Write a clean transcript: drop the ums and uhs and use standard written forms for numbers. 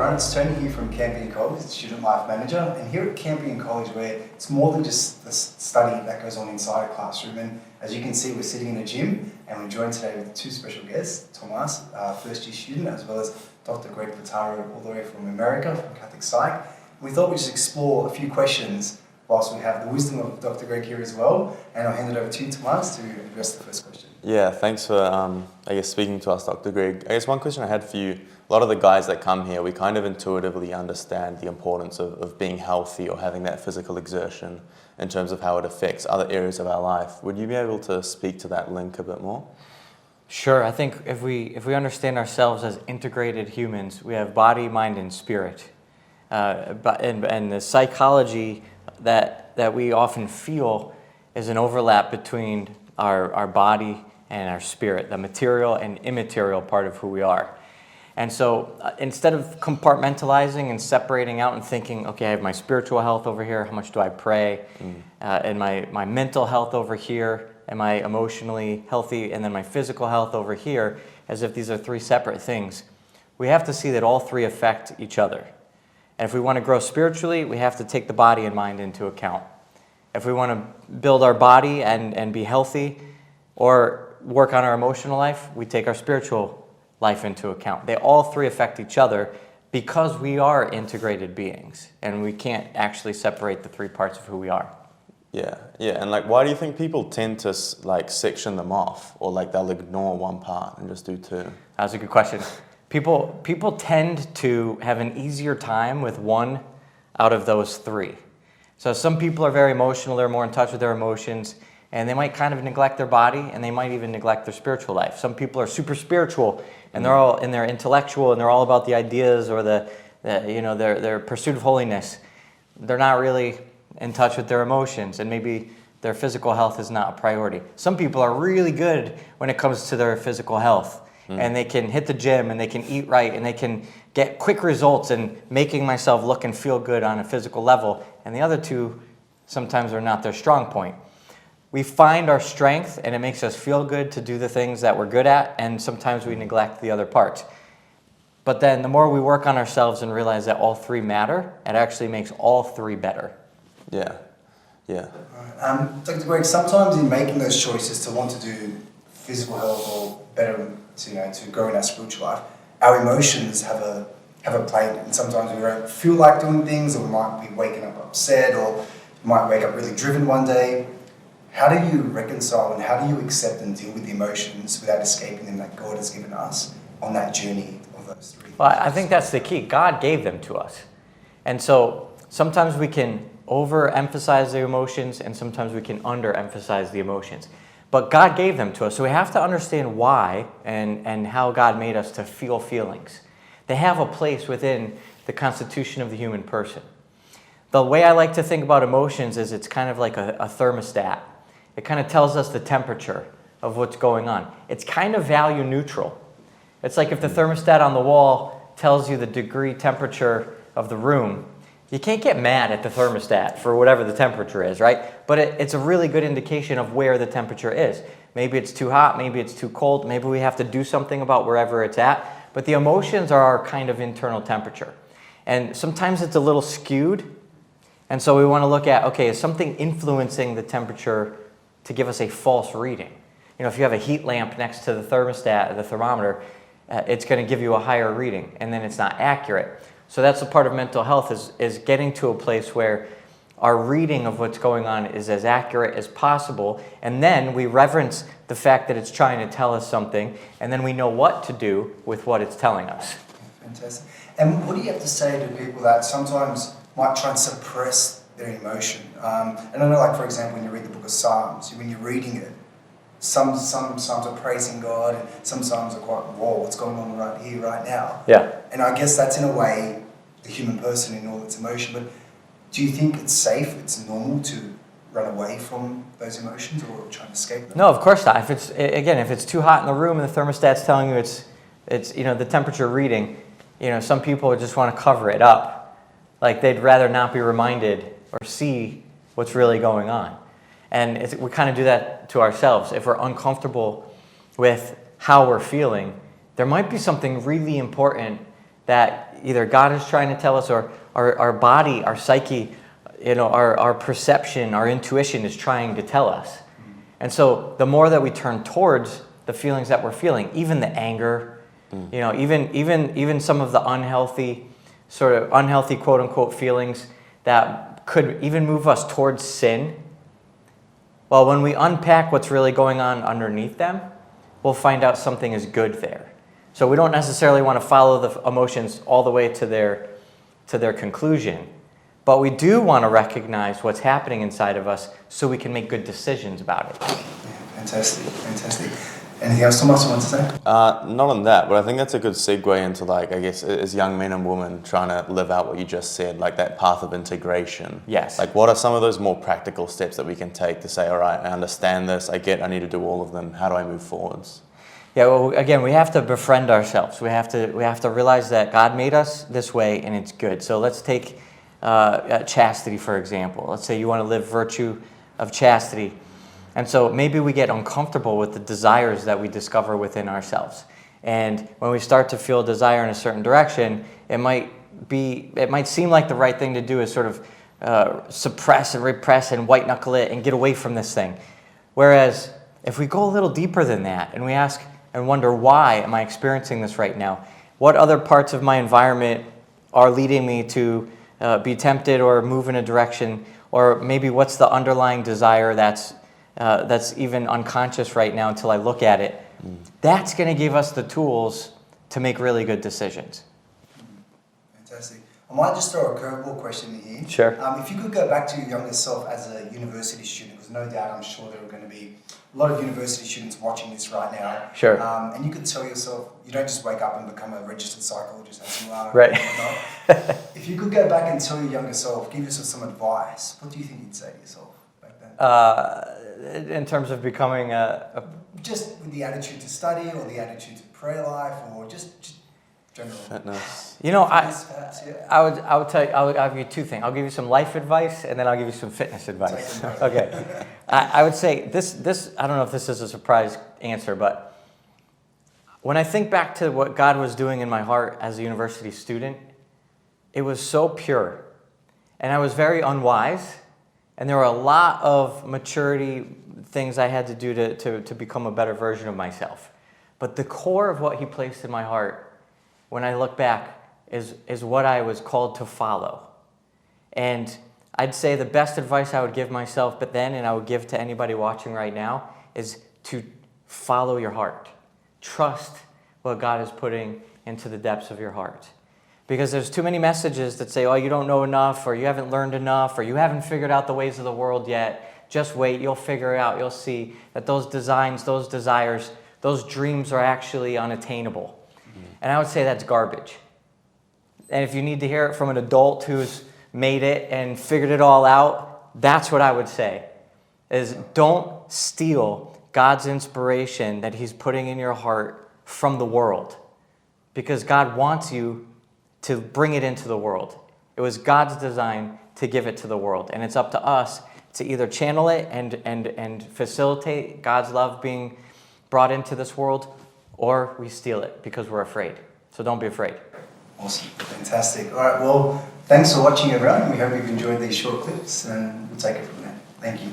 everyone, it's Tony here from Campion College, Student Life Manager, and here at Campion College where it's more than just the study that goes on inside a classroom, and as you can see we're sitting in a gym and we're joined today with two special guests, Tomas, first year student, as well as Dr. Greg Bottaro, all the way from America, from Catholic Psych. We thought we'd just explore a few questions whilst we have the wisdom of Dr. Greg here as well, and I'll hand it over to you, Tomas, to address the first question. Yeah, thanks for, speaking to us, Dr. Greg. I guess one question I had for you, a lot of the guys that come here, we kind of intuitively understand the importance of being healthy or having that physical exertion in terms of how it affects other areas of our life. Would you be able to speak to that link a bit more? Sure. I think if we understand ourselves as integrated humans, we have body, mind, and spirit. And the psychology that we often feel is an overlap between our body and our spirit, the material and immaterial part of who we are. And so instead of compartmentalizing and separating out and thinking, okay, I have my spiritual health over here, how much do I pray? And my mental health over here, am I emotionally healthy? And then my physical health over here, as if these are three separate things. We have to see that all three affect each other. And if we want to grow spiritually, we have to take the body and mind into account. If we want to build our body and be healthy or work on our emotional life, we take our spiritual life into account. They all three affect each other because we are integrated beings and we can't actually separate the three parts of who we are. Yeah, and why do you think people tend to section them off, or they'll ignore one part and just do two? That's a good question. People tend to have an easier time with one out of those three. So some people are very emotional, they're more in touch with their emotions, and they might kind of neglect their body, and they might even neglect their spiritual life. Some people are super spiritual, and they're intellectual, and they're all about the ideas or their pursuit of holiness. They're not really in touch with their emotions, and maybe their physical health is not a priority. Some people are really good when it comes to their physical health, and they can hit the gym, and they can eat right, and they can get quick results in making myself look and feel good on a physical level, and the other two sometimes are not their strong point. We find our strength, and it makes us feel good to do the things that we're good at, and sometimes we neglect the other parts. But then the more we work on ourselves and realize that all three matter, it actually makes all three better. Yeah. Dr. Greg, sometimes in making those choices to want to do physical health or better, to grow in our spiritual life, our emotions have a play in it. And sometimes we don't feel like doing things, or we might be waking up upset, or we might wake up really driven one day. How do you reconcile and how do you accept and deal with the emotions without escaping them that God has given us on that journey of those three? Well, I think that's the key. God gave them to us. And so sometimes we can overemphasize the emotions and sometimes we can underemphasize the emotions. But God gave them to us, so we have to understand why and how God made us to feel feelings. They have a place within the constitution of the human person. The way I like to think about emotions is it's kind of like a thermostat. It kind of tells us the temperature of what's going on. It's kind of value neutral. It's like if the thermostat on the wall tells you the degree temperature of the room, you can't get mad at the thermostat for whatever the temperature is, right? But it's a really good indication of where the temperature is. Maybe it's too hot, maybe it's too cold, maybe we have to do something about wherever it's at. But the emotions are our kind of internal temperature. And sometimes it's a little skewed. And so we want to look at, okay, is something influencing the temperature to give us a false reading? You know, if you have a heat lamp next to the thermostat, the thermometer, it's going to give you a higher reading, and then it's not accurate. So that's a part of mental health is getting to a place where our reading of what's going on is as accurate as possible, and then we reverence the fact that it's trying to tell us something, and then we know what to do with what it's telling us. Fantastic. And what do you have to say to people that sometimes might try and suppress their emotion? And I know, for example, when you read the book of Psalms, when you're reading it, some Psalms are praising God, and some Psalms are quite, whoa, what's going on right here, right now? Yeah. And I guess that's in a way the human person in all its emotion, but do you think it's safe, it's normal to run away from those emotions or try and escape them? No, of course not. If it's too hot in the room and the thermostat's telling you it's the temperature reading, some people would just want to cover it up. Like they'd rather not be reminded or see what's really going on. And we kind of do that to ourselves. If we're uncomfortable with how we're feeling, there might be something really important that either God is trying to tell us, or our body, our psyche, our perception, our intuition is trying to tell us. And so the more that we turn towards the feelings that we're feeling, even the anger, even some of the unhealthy quote unquote feelings that could even move us towards sin, well, when we unpack what's really going on underneath them, we'll find out something is good there. So we don't necessarily want to follow the emotions all the way to their conclusion, but we do want to recognize what's happening inside of us so we can make good decisions about it. Yeah, fantastic. Anything else, Thomas, you want to say? Not on that, but I think that's a good segue into, like, I guess, as young men and women trying to live out what you just said, like that path of integration. Yes. Like, what are some of those more practical steps that we can take to say, all right, I understand this, I need to do all of them, how do I move forwards? Yeah, well, again, we have to befriend ourselves. We have to realize that God made us this way and it's good. So let's take chastity, for example. Let's say you want to live virtue of chastity. And so maybe we get uncomfortable with the desires that we discover within ourselves. And when we start to feel desire in a certain direction, it might seem like the right thing to do is sort of suppress and repress and white knuckle it and get away from this thing. Whereas if we go a little deeper than that and we ask and wonder, why am I experiencing this right now? What other parts of my environment are leading me to be tempted or move in a direction? Or maybe what's the underlying desire that's even unconscious right now until I look at it? That's going to give us the tools to make really good decisions. Fantastic. I might just throw a curveball question in here. Sure. If you could go back to your younger self as a university student, because no doubt I'm sure there are going to be a lot of university students watching this right now. Sure. And you could tell yourself, you don't just wake up and become a registered psychologist, as you are. Right. If you could go back and tell your younger self, give yourself some advice, what do you think you'd say to yourself back then? In terms of becoming just with the attitude to study, or the attitude to prayer life, or just general Fitness. fitness, perhaps, yeah. I would tell you, I'll give you two things. I'll give you some life advice, and then I'll give you some fitness advice. Okay. I would say this. I don't know if this is a surprise answer, but when I think back to what God was doing in my heart as a university student, it was so pure, and I was very unwise, and there were a lot of maturity things I had to do to become a better version of myself. But the core of what He placed in my heart, when I look back, is what I was called to follow. And I'd say the best advice I would give myself, but then, and I would give to anybody watching right now, is to follow your heart. Trust what God is putting into the depths of your heart. Because there's too many messages that say, oh, you don't know enough, or you haven't learned enough, or you haven't figured out the ways of the world yet. Just wait, you'll figure it out. You'll see that those designs, those desires, those dreams are actually unattainable. And I would say that's garbage. And if you need to hear it from an adult who's made it and figured it all out, that's what I would say, is don't steal God's inspiration that He's putting in your heart from the world. Because God wants you to bring it into the world. It was God's design to give it to the world. And it's up to us to either channel it and facilitate God's love being brought into this world, or we steal it because we're afraid. So don't be afraid. Awesome. Fantastic. All right, well, thanks for watching, everyone. We hope you've enjoyed these short clips, and we'll take it from there. Thank you.